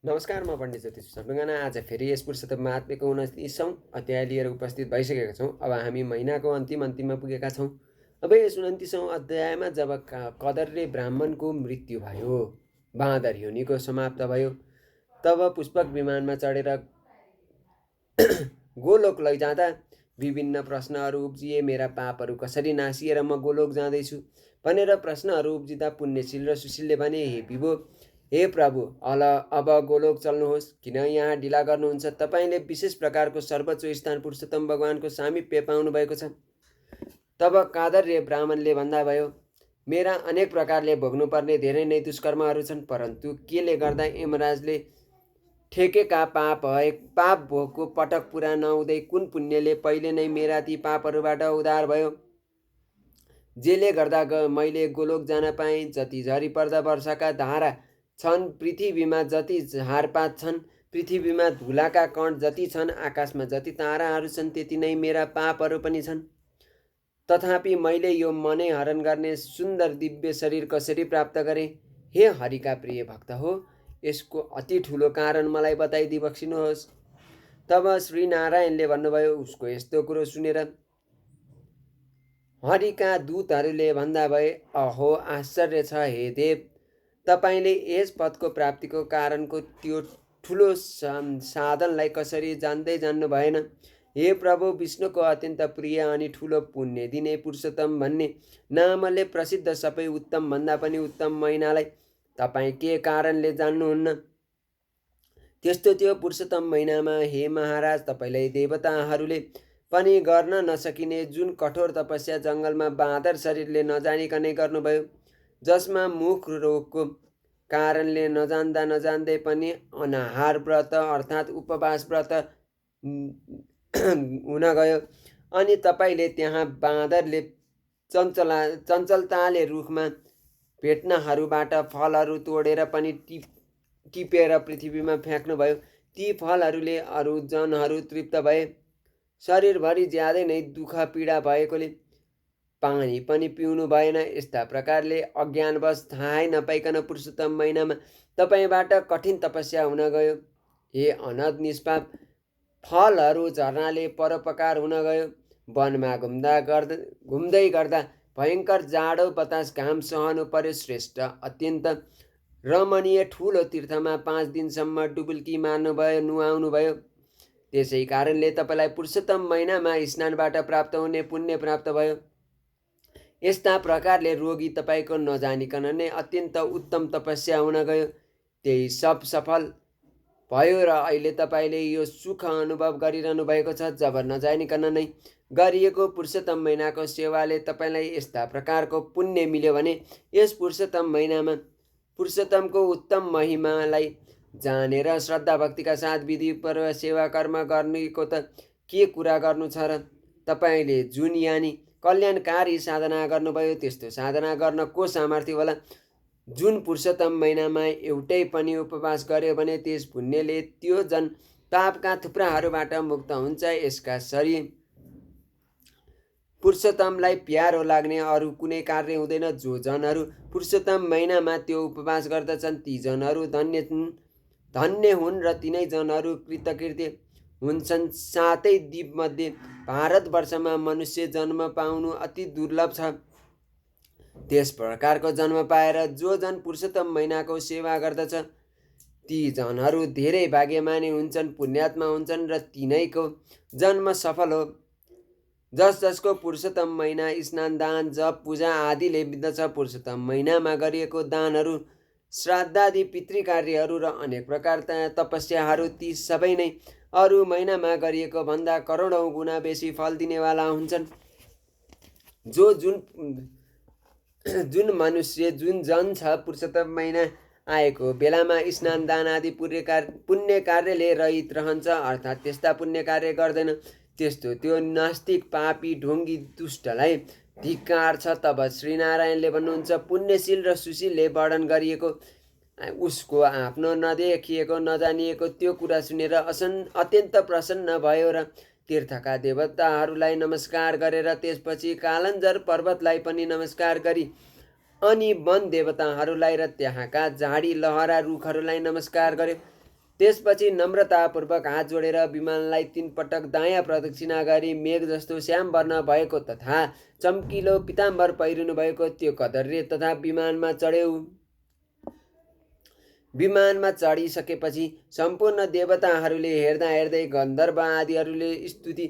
नमस्कार, म पण्डित ज्योतिष सबैजना आज फेरि यस पुरुषोत्तम महात्म्यको 29औं अध्याय लिएर उपस्थित भइसकेका छौँ। अब हामी महिनाको अन्तिममा पुगेका छौँ। अब यस 29औं अध्यायमा जब कदरले ब्राह्मणको मृत्यु भयो, बाँदर योनिको समाप्त भयो, तब पुष्पक विमानमा चढेर गोलोक लैजाँदा विभिन्न प्रश्नहरू उब्जिए। मेरा पापहरू कसरी नासिएर म गोलोक जाँदैछु भनेर प्रश्नहरू उब्जिँदा पुण्यशील र सुशीलले भने, हे विभो, हे प्रभु, अब गोलोक चल्नुहोस्, किन यहाँ ढिला गर्नुहुन्छ? तपाईँले विशेष प्रकारको सर्वोच्च स्थान पुरुषोत्तम भगवानको सामिप्य पाउनुभएको छ। तब कादर्य ब्राह्मणले भन्दा भयो, मेरा अनेक प्रकारले भोग्नुपर्ने धेरै नै दुष्कर्महरू छन्, परन्तु केले गर्दा यमराजले ठेकेका पाप भोगको पटक पुरा नहुँदै कुन पुण्यले पहिले नै मेरा ती पापहरूबाट उद्धार भयो, जेले गर्दा मैले गोलोक जान पाएँ? जति झरी पर्दा वर्षाका धारा छन्, पृथ्वीमा जति झारपात छन्, पृथ्वीमा धुलाका कण जति छन्, आकाशमा जति ताराहरू छन्, त्यति नै मेरा पापहरू पनि छन्। तथापि मैले यो मनै हरण गर्ने सुन्दर दिव्य शरीर कसरी प्राप्त गरेँ? हे हरिका प्रिय भक्त हो, यसको अति ठुलो कारण मलाई बताइदिई बक्सिनुहोस्। तब श्री नारायणले भन्नुभयो, उसको यस्तो कुरो सुनेर हरिका दूतहरूले भन्दा भए, अहो आश्चर्य छ हे देव, तपाईँले यस पदको प्राप्तिको कारणको त्यो ठुलो साधनलाई कसरी जान्दै जान्नु भएन? हे प्रभु, विष्णुको अत्यन्त प्रिय अनि ठुलो पुण्य दिने पुरुषोत्तम भन्ने नामले प्रसिद्ध सबै उत्तम भन्दा पनि उत्तम महिनालाई तपाईँ के कारणले जान्नुहुन्न? त्यस्तो त्यो पुरुषोत्तम महिनामा हे महाराज, तपाईँलाई देवताहरूले पनि गर्न नसकिने जुन कठोर तपस्या जङ्गलमा बाँदर शरीरले नजानिकनै गर्नुभयो, जसमा मुख रोगको कारणले नजान्दा नजान्दै पनि अनाहार व्रत अर्थात् उपवास व्रत हुन गयो, अनि तपाईँले त्यहाँ बाँदरले चञ्चलताले रुखमा भेट्नहरूबाट फलहरू तोडेर पनि टिपेर पृथ्वीमा फ्याँक्नुभयो। ती फलहरूले अरू जनहरू तृप्त भए, शरीरभरि ज्यादै नै दुःख पीडा भएकोले पानी पनि पिउनु भएन। यस्ता प्रकारले अज्ञानवश थाहै नपाइकन पुरुषोत्तम महिनामा तपाईँबाट कठिन तपस्या हुन गयो। हे अनद निष्पाप, फलहरू झर्नाले परोपकार हुन गयो। वनमा घुम्दै गर्दा भयङ्कर जाडो बतास घाम सहनु पर्यो। श्रेष्ठ अत्यन्त रमणीय ठुलो तीर्थमा 5 दिनसम्म डुबुल्की मार्नुभयो, नुहाउनु भयो। त्यसै कारणले तपाईँलाई पुरुषोत्तम महिनामा स्नानबाट प्राप्त हुने पुण्य प्राप्त भयो। यस्ता प्रकारले रोगी तपाईँको नजानिकन नै अत्यन्त उत्तम तपस्या हुन गयो, त्यही सब सफल भयो र अहिले तपाईँले यो सुख अनुभव गरिरहनु भएको छ। जब नजानिकन नै गरिएको पुरुषोत्तम महिनाको सेवाले तपाईँलाई यस्ता प्रकारको पुण्य मिल्यो भने यस पुरुषोत्तम महिनामा पुरुषोत्तमको उत्तम महिमालाई जानेर श्रद्धा भक्तिका साथ विधिपूर्वक सेवा कर्म गर्नुको त के कुरा गर्नु छ र? तपाईँले जुन यानि कल्याणकारी साधना गर्नुभयो, त्यस्तो साधना गर्न को सामर्थ्य होला? जुन पुरुषोत्तम महिनामा एउटै पनि उपवास गर्यो भने त्यस पुण्यले त्यो जन पापका थुप्राहरूबाट मुक्त हुन्छ। यसका शरीर पुरुषोत्तमलाई प्यारो लाग्ने अरू कुनै कार्य हुँदैन। जो जनहरू पुरुषोत्तम महिनामा त्यो उपवास गर्दछन् ती जनहरू धन्य हुन् र तिनै जनहरू कृतकृत्य हुन्छन्। 7 द्वीपमध्ये भारतवर्षमा मनुष्य जन्म पाउनु अति दुर्लभ छ। त्यस प्रकारको जन्म पाएर जो जन पुरुषोत्तम महिनाको सेवा गर्दछ ती जनहरू धेरै भाग्यमानी हुन्छन्, पुण्यात्मा हुन्छन् र तिनैको जन्म सफल हो। जसको पुरुषोत्तम महिना स्नान, दान, जप, पूजा आदिले बित्दछ। पुरुषोत्तम महिनामा गरिएको दानहरू, श्राद्धादि पितृकार्यहरू र अनेक प्रकार तपस्याहरू ती सबै नै अरू महिनामा गरिएको भन्दा करोडौँ गुणा बेसी फल दिनेवाला हुन्छन्। जुन मनुष्य जुन जन छ पुरुषोत्तम महिना आएको बेलामा स्नान, दान आदि पुण्य कार्यले रहित रहन्छ, अर्थात् त्यस्ता पुण्य कार्य गर्दैन, त्यस्तो त्यो नास्तिक पापी ढोङ्गी दुष्टलाई धिक्कार छ। तब श्रीनारायणले भन्नुहुन्छ, पुण्यशील र सुशीलले वर्णन गरिएको उसको आफ्नो नदेखिएको नजानिएको त्यो कुरा सुनेर अत्यन्त प्रसन्न भयो र तीर्थका देवताहरूलाई नमस्कार गरेर त्यसपछि कालन्जर पर्वतलाई पनि नमस्कार गरी अनि वन देवताहरूलाई र त्यहाँका झाडी लहरा रुखहरूलाई नमस्कार गर्यो। त्यसपछि नम्रतापूर्वक हात जोडेर विमानलाई 3 पटक दायाँ प्रदक्षिणा गरी मेघ जस्तो श्याम वर्ण भएको तथा चम्किलो पिताम्बर पहिरिनु भएको त्यो कदर्य तथा विमानमा चढ्यौ। विमानमा चढिसकेपछि सम्पूर्ण देवताहरूले हेर्दा हेर्दै गन्धर्व आदिहरूले स्तुति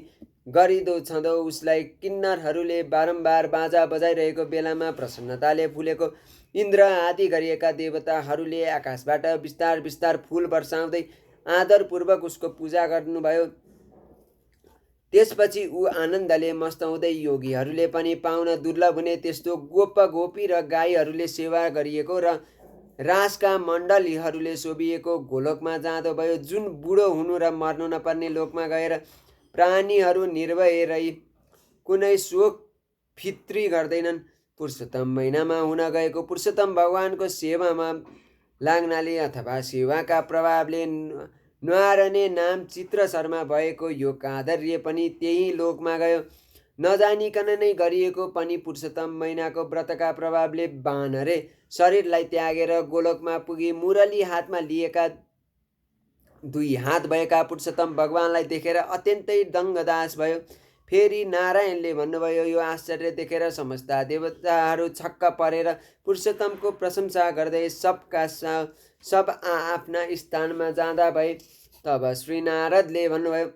गरिदो छँदो उसलाई किन्नरहरूले बारम्बार बाजा बजाइरहेको बेलामा प्रसन्नताले फुलेको इन्द्र आदि गरिएका देवताहरूले आकाशबाट बिस्तार बिस्तार फुल वर्षाउँदै आदरपूर्वक उसको पूजा गर्नुभयो। त्यसपछि ऊ आनन्दले मस्त हुँदै योगीहरूले पनि पाउन दुर्लभ हुने त्यस्तो गोप गोपी र गाईहरूले सेवा गरिएको र रासका मण्डलीहरूले शोभिएको गोलोकमा जाँदो भयो, जुन बुढो हुनु र मर्नु नपर्ने लोकमा गएर प्राणीहरू निर्भय रही कुनै शोक फित्री गर्दैनन्। पुरुषोत्तम महिनामा हुन गएको पुरुषोत्तम भगवानको सेवामा लाग्नाले अथवा सेवाका प्रभावले न्वारने नाम चित्र शर्मा भएको यो कादर्य पनि त्यही लोकमा गयो। नजानिकन नै गरिएको पनि पुरुषोत्तम महिनाको व्रतका प्रभावले बानरे शरीरलाई त्यागेर गोलोकमा पुगी मुरली हातमा लिएका 2 हात भएका पुरुषोत्तम भगवानलाई देखेर अत्यन्तै दङ्गदास भयो। फेरि नारायणले भन्नुभयो, यो आश्चर्य देखेर समस्त देवताहरू छक्क परेर पुरुषोत्तमको प्रशंसा गर्दै सब आफ्ना स्थानमा जाँदा भए। तब श्री नारदले भन्नुभयो,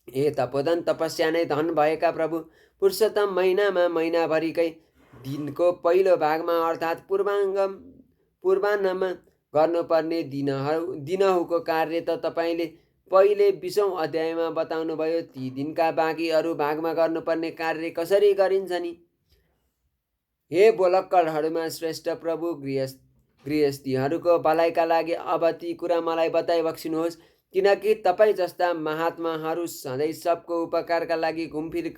हे तपोधन तपस्या नै धन भएका प्रभु, पुरुषोत्तम महिनामा महिनाभरिकै दिनको पहिलो भागमा अर्थात् पूर्वाह्नमा गर्नुपर्ने दिनहुको कार्य त तपाईँले पहिले 20औं अध्यायमा बताउनुभयो। ती दिनका बाँकी अरू भागमा गर्नुपर्ने कार्य कसरी गरिन्छ नि? हे बोलक्कलहरूमा श्रेष्ठ प्रभु, गृहस्थीहरूको भलाइका लागि अब ती कुरा मलाई बताइबक्सिनुहोस्, किनकि तपाईँ जस्ता महात्माहरू सधैँ सबको उपकारका लागि घुमफिर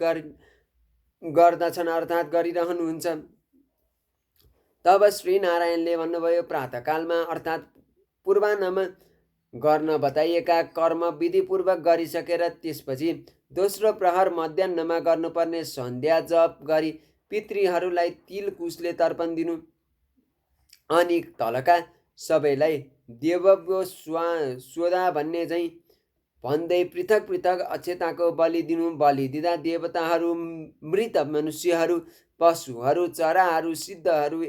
गर्दछन् अर्थात् गरिरहनुहुन्छ। तब श्री नारायणले भन्नुभयो, प्रातःकालमा अर्थात् पूर्वाह्नमा गर्न बताइएका कर्म विधिपूर्वक गरिसकेर त्यसपछि दोस्रो प्रहर मध्याह्नमा गर्नुपर्ने सन्ध्या जप गरी पितृहरूलाई तिल कुशले तर्पण दिनु, अनि तलका सबैलाई देवको स्वदा भन्ने झैँ भन्दै पृथक पृथक अक्षताको बलि दिनु। बलि दिँदा देवताहरू, मृत मनुष्यहरू, पशुहरू, चराहरू, सिद्धहरू,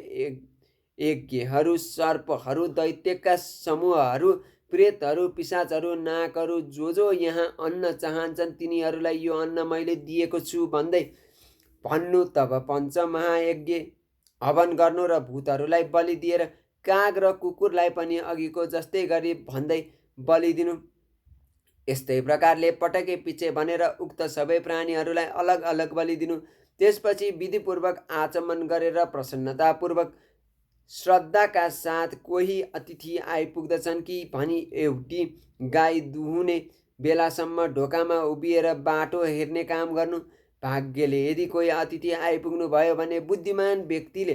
यज्ञहरू, सर्पहरू, दैत्यका समूहहरू, प्रेतहरू, पिशाचहरू, नागहरू, जो यहाँ अन्न चाहन्छन् तिनीहरूलाई यो अन्न मैले दिएको छु भन्दै भन्नु। तब पञ्चमहायज्ञ हवन गर्नु र भूतहरूलाई बलि दिएर काग र कुकुरलाई पनि अघिको जस्तै गरी भन्दै बलि दिनु। यस्तै प्रकारले पटके पछि भनेर उक्त सबै प्राणीहरूलाई अलग अलग बलि दिनु। त्यसपछि विधिपूर्वक आचमन गरेर प्रसन्नतापूर्वक श्रद्धाका साथ कोही अतिथि आइपुग्दछन् कि भनी एउटी गाई दुहुने बेलासम्म ढोकामा उभिएर बाटो हेर्ने काम गर्नु। भाग्यले यदि कोही अतिथि आइपुग्नु भयो भने बुद्धिमान व्यक्तिले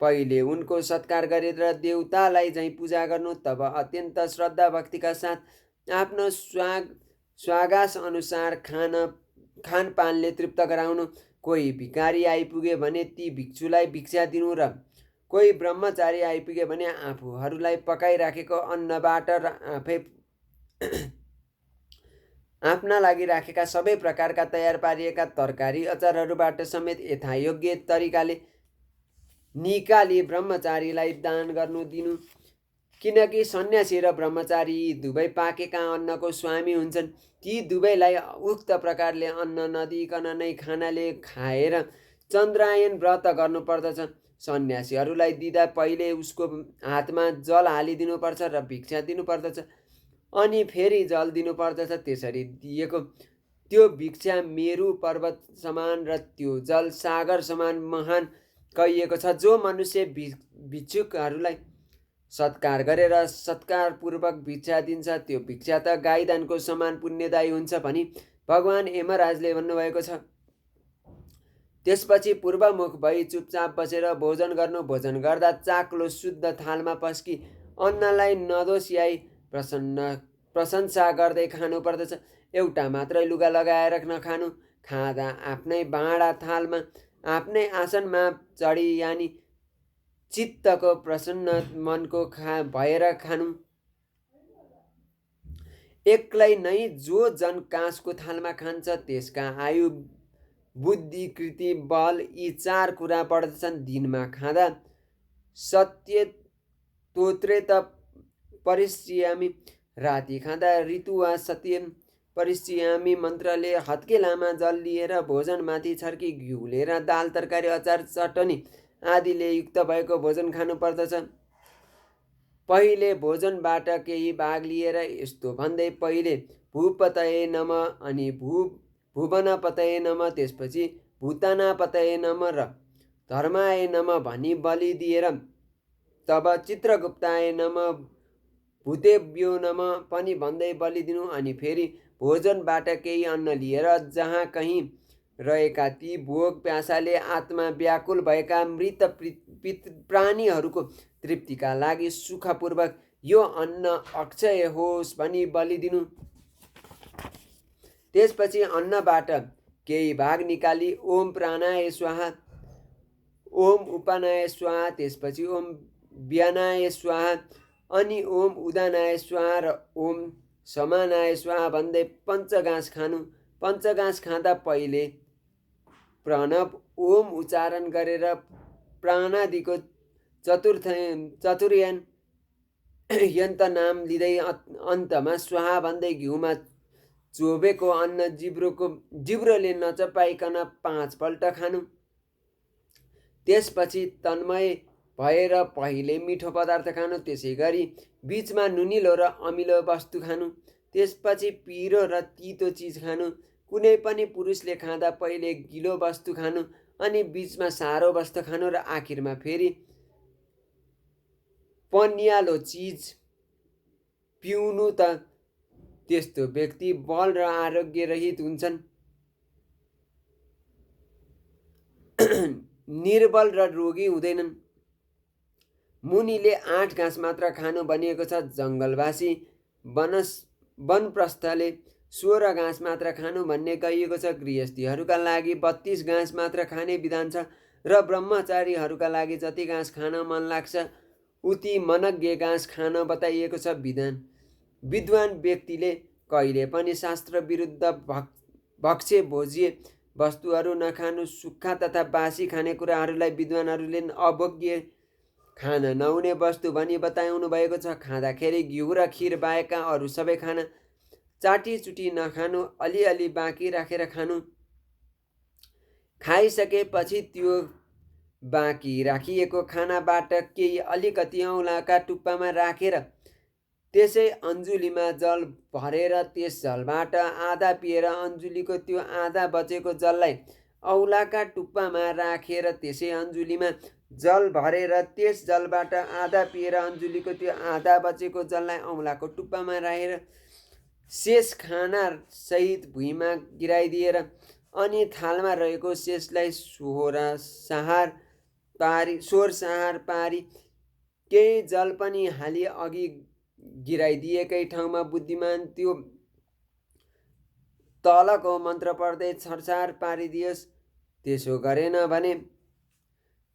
पहिले उनको सत्कार गरेर देवतालाई झैँ पूजा गर्नु। तब अत्यन्त श्रद्धा भक्तिका साथ आफ्नो स्वागास अनुसार खानपानले तृप्त गराउनु। कोही भिखारी आइपुगे भने ती भिक्षुलाई भिक्षा दिनु र कोही ब्रह्मचारी आइपुगे भने आफूहरूलाई पकाइराखेको अन्नबाट र आफै आफ्ना लागि राखेका सबै प्रकारका तयार पारिएका तरकारी अचारहरूबाट समेत यथायोग्य तरिकाले निकाली ब्रह्मचारीलाई दान गर्नु दिनु। किनकि सन्यासी र ब्रह्मचारी दुवै पाकेका अन्नको स्वामी हुन्छन्। ती दुवैलाई उक्त प्रकारले अन्न नदिइकन नै खानाले खाएर चन्द्रायन व्रत गर्नुपर्दछ। सन्यासीहरूलाई दिँदा पहिले उसको हातमा जल हालिदिनुपर्छ र भिक्षा दिनुपर्दछ, अनि फेरि जल दिनुपर्दछ। त्यसरी दिएको त्यो भिक्षा मेरु पर्वत समान र त्यो जल सागर समान महान कहिएको छ। जो मनुष्य भिक्षुकहरूलाई सत्कार गरेर सत्कारपूर्वक भिक्षा दिन्छ त्यो भिक्षा त गाईदानको समान पुण्यदायी हुन्छ भनी भगवान यमराजले भन्नुभएको छ। त्यसपछि पूर्वमुख भई चुपचाप बसेर भोजन गर्नु। भोजन गर्दा चाक्लो शुद्ध थालमा पस्की अन्नलाई नदोस्याई प्रशंसा गर्दै खानु पर्दछ। एउटा मात्रै लुगा लगाएर नखानु। खाँदा आफ्नै भाँडा थालमा आफ्नै आसनमा चढी यानि चित्तको प्रसन्न मनको भएर खानु। एक्लै नै जो जन काँसको थालमा खान्छ त्यसका आयु बुद्धि कृति बल यी 4 कुरा बढ्दछन् दिनमा खाँदा। सत्य तोत्रे त परिश्रियामी राति खाँदा ऋतु वा सत्य परिश्रियामी मन्त्रले हत्केलामा जल लिएर भोजनमाथि छर्की घिउ लिएर दाल तरकारी अचार चटनी आदिले युक्त भएको भोजन खानु पर्दछ। पहिले भोजनबाट केही भाग लिएर यस्तो भन्दै पहिले भूपतये नमः अनि भुवनपतये नमः त्यसपछि भूतानापतये नमः र धर्माय नमः भनी बलि दिएर तब चित्रगुप्ताय नमः भूतेभ्यो नमः पनि भन्दै बलि दिनु अनि फेरि भोजनबाट केही अन्न लिएर जहाँ कहीँ रहेका ती भोग प्यासाले आत्मा व्याकुल भएका मृत प्राणीहरूको तृप्तिका लागि सुखपूर्वक यो अन्न अक्षय होस् भनी बलि दिनु। त्यसपछि अन्नबाट केही भाग निकाली ओम प्राणाय स्वाहा, ओम उपानाय स्वाहा, त्यसपछि ओम व्यानाय स्वाहा अनि ओम उदानाय स्वाहा र ओम समानाय स्वाहा भन्दै पञ्चगाँस खानु। पञ्चगाँस खाँदा पहिले प्रणव ओम उच्चारण गरेर प्राणादिको चतुर्यान यन्त्र नाम लिँदै अन्तमा स्वाहा भन्दै घिउमा चोबेको अन्न जिब्रोले नचपाइकन 5 पल्ट खानु। त्यसपछि तन्मय भएर पहिले मिठो पदार्थ खानु, त्यसै गरी बिचमा नुनिलो र अमिलो वस्तु खानु, त्यसपछि पिरो र तितो चिज खानु। कुनै पनि पुरुषले खाँदा पहिले गिलो वस्तु खानु अनि बिचमा सारो वस्तु खानु र आखिरमा फेरि पनियालो चिज पिउनु त त्यस्तो व्यक्ति बल र आरोग्य रहित हुन्छन्, निर्बल र रोगी हुँदैनन्। मुनिले 8 घाँस मात्र खानु भनिएको छ। जङ्गलवासी वनप्रस्थले 16 घाँस मात्र खानु भन्ने कहिएको छ। गृहस्थीहरूका लागि 32 घाँस मात्र खाने विधान छ र ब्रह्मचारीहरूका लागि जति घाँस खान मन लाग्छ उति मनग्गे घाँस खान बताइएको छ। विद्वान व्यक्तिले कहिले पनि शास्त्र विरुद्ध भक्ष्य भोज्य वस्तुहरू नखानु। सुक्खा तथा बासी खानेकुराहरूलाई विद्वानहरूले अभोग्य खान नहुने वस्तु भनी बताउनु भएको छ। खाँदाखेरि घिउ र खिर बाहेकका अरू सबै खाना चाटीचुटी नखानु, अलिअलि बाँकी राखेर खानु। खाइसकेपछि त्यो बाँकी राखिएको खानाबाट केही अलिकति औँलाका टुप्पामा राखेर त्यसै अन्जुलीमा जल भरेर त्यस जलबाट आधा पिएर अन्जुलीको त्यो आधा बचेको जललाई औँलाका टुप्पामा राखेर त्यसै अन्जुलीमा जल भरेर त्यस जलबाट आधा पिएर अन्जुलीको त्यो आधा बचेको जललाई औँलाको टुप्पामा राखेर शेष खाना सहित भुइँमा गिराइदिएर अनि थालमा रहेको शेषलाई सोहोर सहार पारी केही जल पनि हाली अघि गिराइदिएकै ठाउँमा बुद्धिमान त्यो तलको मन्त्र पढ्दै छरछार पारिदियोस्। त्यसो गरेन भने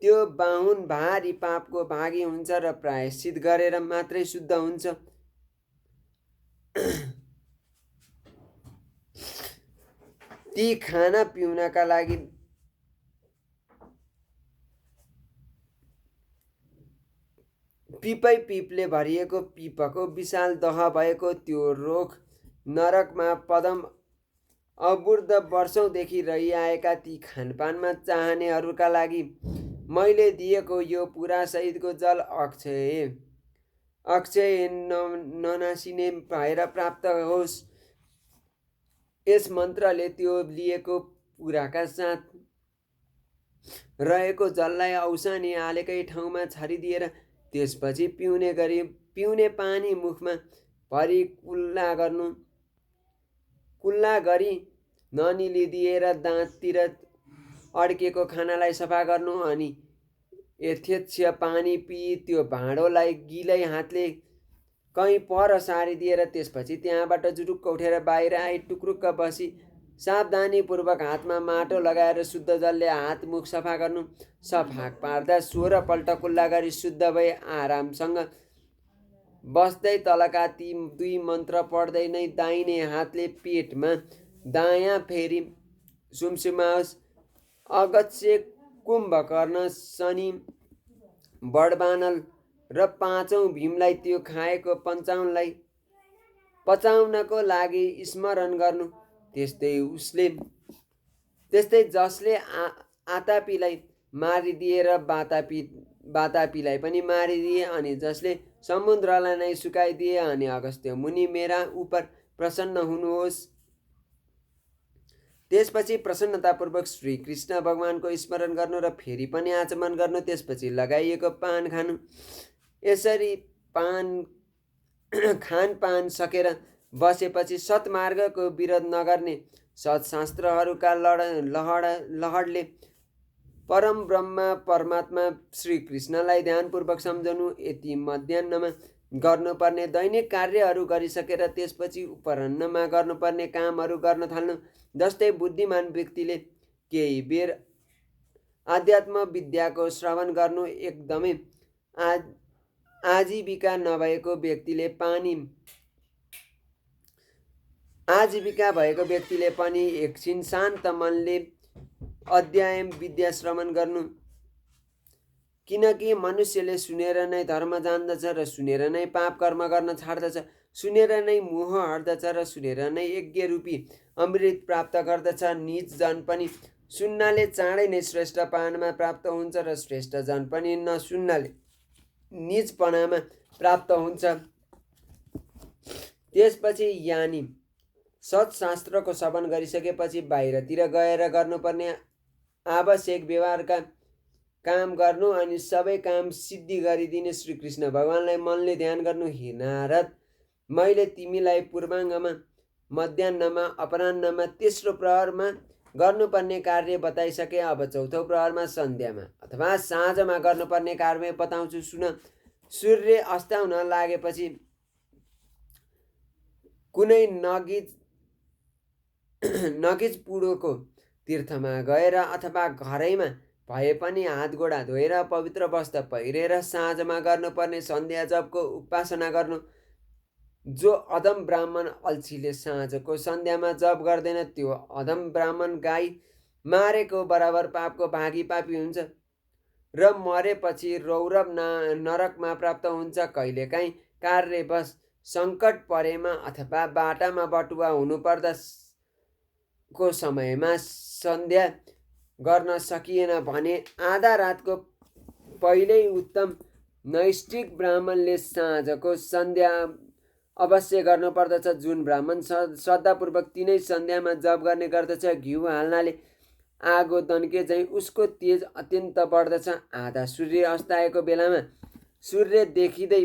त्यो बाहुन भारी पापको भागी हुन्छ र प्रायश्चित गरेर मात्रै शुद्ध हुन्छ। ती खाना पिउनका लागि पिपले भरिएको पिपको विशाल दह भएको त्यो रोख नरकमा पदम अबुर्द वर्षौंदेखि रहिआएका ती खानपानमा चाहनेहरूका लागि मैले दिएको यो पुरा सहितको जल अक्षय ननासिने भएर प्राप्त होस्। यस मन्त्रले त्यो लिएको पुराका साथ रहेको जललाई औसानी हालेकै ठाउँमा छरिदिएर त्यसपछि पिउने पानी मुखमा भरी कुल्ला गरी ननिलिदिएर दाँततिर अड्केको खानालाई सफा गर्नु अनि यथेच्छ पानी पिई त्यो भाँडोलाई गिलै हातले कहीँ पर सारिदिएर त्यसपछि त्यहाँबाट जुरुक्क उठेर बाहिर आई टुक्रुक्क बसी सावधानीपूर्वक हातमा माटो लगाएर शुद्ध जलले हात मुख सफा गर्नु। सफा पार्दा 16 पल्ट कुल्ला गरी शुद्ध भई आरामसँग बस्दै तलका ती 2 मन्त्र पढ्दै नै दाहिने हातले पेटमा दायाँ फेरि सुमसुमाओस्। अगस्त्य, कुम्भकर्ण, शनि, बडबानल र 5औं भीमलाई त्यो खाएको पचाउनको लागि स्मरण गर्नु। त्यस्तै जसले आतापीलाई मारिदिए र बातापीलाई पनि मारिदिए, अनि जसले समुद्रलाई नै सुकाइदिए, अनि अगस्त्य मुनि मेरा उपर प्रसन्न हुनुहोस्। त्यसपछि प्रसन्नतापूर्वक श्री कृष्ण भगवानको स्मरण गर्नु र फेरि पनि आचमन गर्नु। त्यसपछि लगाइएको पान खानु। यसरी खानपान सकेर बसेपछि सत्मार्गको विरोध नगर्ने सत्शास्त्रहरूका लहडले परम ब्रह्मा परमात्मा श्री कृष्णलाई ध्यानपूर्वक सम्झनु। यति मध्याह्नमा गर्नुपर्ने दैनिक कार्यहरू गरिसकेर त्यसपछि अपराह्नमा गर्नुपर्ने कामहरू गर्न थाल्नु। जस्तै बुद्धिमान व्यक्तिले केही बेर आध्यात्म विद्याको श्रवण गर्नु। एकदमै आजीविका भएको व्यक्तिले पनि एकछिन शान्त मनले अध्यात्म विद्या श्रवण गर्नु। किनकि मनुष्यले सुनेर नै धर्म जान्दछ र सुनेर नै पाप कर्म गर्न छाड्दछ। सुनेर नै मोह हट्दछ र सुनेर नै यज्ञ रूपी अमृत प्राप्त गर्दछ। नीच जन पनि सुन्नाले चाँडै नै श्रेष्ठ पानमा प्राप्त हुन्छ र श्रेष्ठ जन पनि नसुन्नाले नीचपनामा प्राप्त हुन्छ। त्यसपछि यानी सत्शास्त्रको श्रवण गरिसकेपछि बाहिरतिर गएर गर्नुपर्ने आवश्यक व्यवहारका काम गर्नु अनि सबै काम सिद्धि गरिदिने श्री कृष्ण भगवानलाई मनले ध्यान गर्नु। हे नारद, मैले तिमीलाई पूर्वाङ्गमा, मध्याह्नमा, अपराह्नमा, तेस्रो प्रहरमा गर्नुपर्ने कार्य बताइसके। अब चौथो प्रहरमा, सन्ध्यामा अथवा साँझमा गर्नुपर्ने कार्य बताउँछु, सुन। सूर्य अस्ताउन लागेपछि कुनै नगिज पुडोको तीर्थमा गएर अथवा घरैमा भए पनि हात गोडा धोएर पवित्र वस्त्र पहिरेर साँझमा गर्नुपर्ने सन्ध्या जपको उपासना गर्नु। जो अधम ब्राह्मण अल्छीले साँझको सन्ध्यामा जप गर्दैन, त्यो अधम ब्राह्मण गाई मारेको बराबर पापको भागी पापी हुन्छ र मरेपछि रौरव नरकमा प्राप्त हुन्छ। कहिलेकाहीँ कार्यवश सङ्कट परेमा अथवा बाटामा बटुवा हुनुपर्दाको समयमा सन्ध्या गर्न सकिएन भने आधा रातको पहिल्यै उत्तम नैष्ठिक ब्राह्मणले साँझको सन्ध्या अवश्य गर्नुपर्दछ। जुन ब्राह्मण श्रद्धापूर्वक तिनै सन्ध्यामा जप गर्ने गर्दछ, घिउ हाल्नाले आगो दन्के झैँ उसको तेज अत्यन्त बढ्दछ। आधा सूर्य अस्ताएको बेलामा सूर्य देखिँदै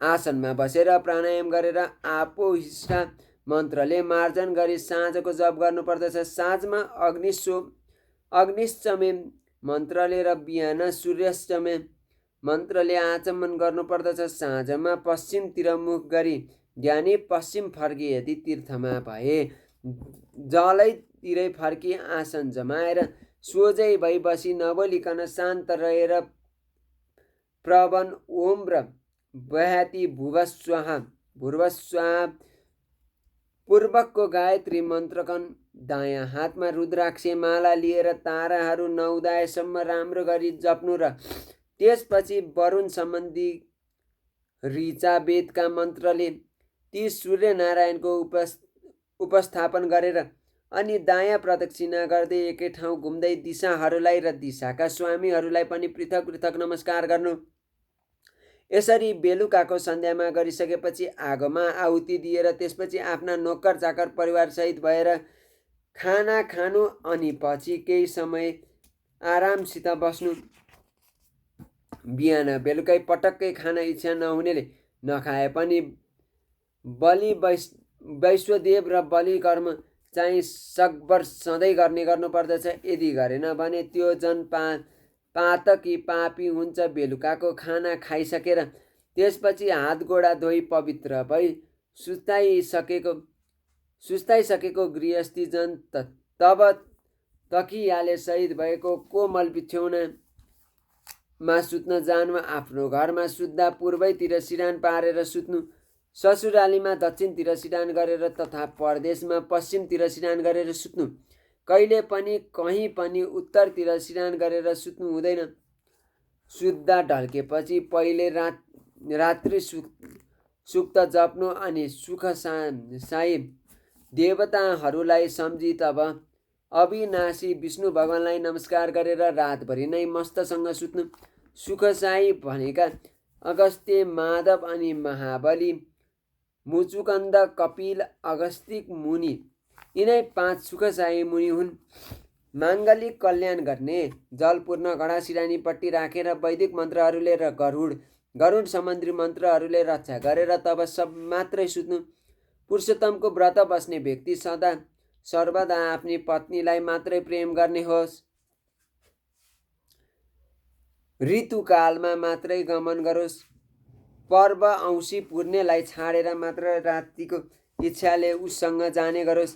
आसनमा बसेर प्राणायाम गरेर आपोहिष्ठा मन्त्रले मार्जन गरी साँझको जप गर्नुपर्दछ। साँझमा अग्निश्चमे मन्त्रले र बिहान सूर्याष्टमे मन्त्रले आचमन गर्नुपर्दछ। साँझमा पश्चिमतिर मुख गरी ध्यानी पश्चिम फर्की यदि तीर्थमा भए जलैतिरै फर्की आसन जमाएर सोझै भई बसी नबोलिकन शान्त रहेर प्रवन ओम र बह्याति भुवस्वाहा पूर्वकको गायत्री मन्त्रकन दायाँ हातमा रुद्राक्ष माला लिएर ताराहरू नउदाएसम्म राम्रो गरी जप्नु र त्यसपछि वरुण सम्बन्धी ऋचा वेदका मन्त्रले ती सूर्यनारायणको उपस्थापन गरेर अनि दायाँ प्रदक्षिणा गर्दै एकै ठाउँ घुम्दै दिशाहरूलाई र दिशाका स्वामीहरूलाई पनि पृथक पृथक नमस्कार गर्नु। यसरी बेलुकाको सन्ध्यामा गरिसकेपछि आगोमा आहुति दिएर त्यसपछि आफ्ना नोकर चाकर परिवारसहित भएर खाना खानु अनि पछि केही समय आरामसित बस्नु। बिहान बेलुकै पटक्कै खान इच्छा नहुनेले नखाए पनि बलि वैश्वदेव र बलि कर्म चाहिँ सकभर सधैँ गर्नुपर्दछ। यदि गरेन भने त्यो जन पातकी पापी हुन्छ। बेलुकाको खाना खाइसकेर त्यसपछि हात गोडा धोई पवित्र भई सुस्ताइसकेको गृहस्थी जन तब तकियाले सहित भएको कोमल बिछ्यौना मा सुत्न जानु, आफ्नो घरमा सुत्दा पूर्वैतिर सिरान पारेर सुत्नु, ससुरालीमा दक्षिणतिर सिरान गरेर तथा परदेशमा पश्चिमतिर सिरान गरेर सुत्नु, कहिले पनि कहीँ पनि उत्तरतिर सिरान गरेर सुत्नु हुँदैन। सुत्दा ढल्केपछि पहिले रात्रि सुक्त जप्नु अनि सुख साई देवताहरूलाई सम्झी तब अविनाशी विष्णु भगवानलाई नमस्कार गरेर रातभरि नै मस्तसँग सुत्नु। सुखसाई भनेका अगस्त्य, माधव अनि महाबली, मुचुकन्द, कपिल, अगस्तिक मुनि, यिनै 5 सुखसाई मुनि हुन्। माङ्गलिक कल्याण गर्ने, जलपूर्ण घडा सिरानीपट्टि राखेर वैदिक मन्त्रहरूले र गरुड सम्बन्धी मन्त्रहरूले रक्षा गरेर तब सब मात्रै सुत्नु। पुरुषोत्तमको व्रत बस्ने व्यक्ति सदा सर्वदा आफ्नी पत्नीलाई मात्रै प्रेम गर्ने होस्। ऋतुकालमा मात्रै गमन गरोस्। पर्व औँसी पुर्नेलाई छाडेर मात्र रातिको इच्छाले उसँग जाने गरोस्।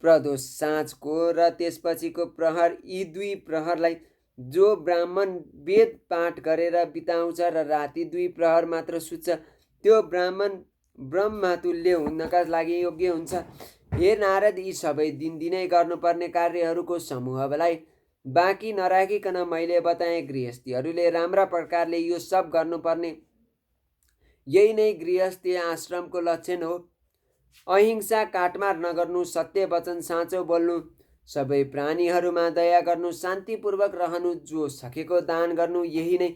प्रदोष साँझको र त्यसपछिको प्रहर, यी 2 प्रहरलाई जो ब्राह्मण वेद पाठ गरेर बिताउँछ र राति 2 प्रहर मात्र सुत्छ, त्यो ब्राह्मण ब्रह्मतुल्य हुनका लागि योग्य हुन्छ। हे नारद, यी सबै दिनदिनै गर्नुपर्ने कार्यहरूको समूहलाई बाँकी नराखिकन मैले बताएँ। गृहस्थीहरूले राम्रा प्रकारले यो सब गर्नुपर्ने, यही नै गृहस्थी आश्रमको लक्षण हो। अहिंसा, काटमार नगर्नु, सत्य वचन, साँचो बोल्नु, सबै प्राणीहरूमा दया गर्नु, शान्तिपूर्वक रहनु, जो सकेको दान गर्नु, यही नै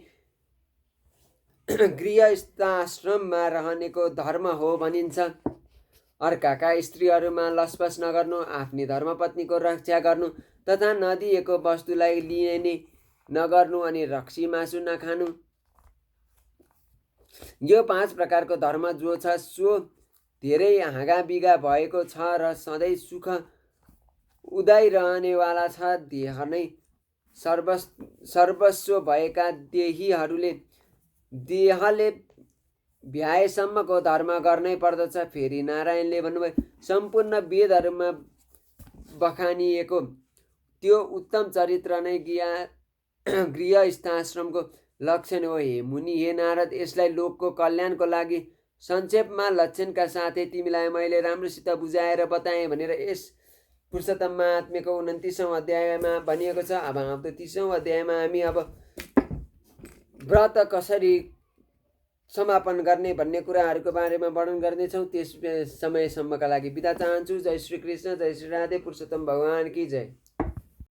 गृहस्थाश्रममा रहनेको धर्म हो भनिन्छ। अर्काका स्त्रीहरूमा लसपस नगर्नु, आफ्नी धर्मपत्नीको रक्षा गर्नु तथा नदिएको वस्तुलाई लिने नगर्नु अनि रक्सी मासु नखानु, यो 5 प्रकारको धर्म जो छ सो धेरै हाँगाबिगा भएको छ र सधैँ सुख उदाइरहनेवाला छ। देह नै सर्वस्व भएका देहीहरूले देहले भ्याएसम्मको धर्म गर्नै पर्दछ। फेरि नारायणले भन्नुभयो, सम्पूर्ण वेदहरूमा बखानिएको त्यो उत्तम चरित्र नै गृहस्थाश्रमको लक्षण हो। हे मुनि, हे नारद, यसलाई लोकको कल्याणको लागि संक्षेपमा लक्षणका साथै तिमीलाई मैले राम्रोसित बुझाएर बताएँ भनेर यस पुरुषोत्तम महात्म्यको 29औं अध्यायमा भनिएको छ। अब आउँदो 30औं अध्यायमा हामी अब व्रत कसरी समापन गर्ने भन्ने कुराहरूको बारेमा वर्णन गर्नेछौँ। त्यस समयसम्मका लागि बिदा चाहन्छु। जय श्री कृष्ण, जय श्री राधे, पुरुषोत्तम भगवान की जय।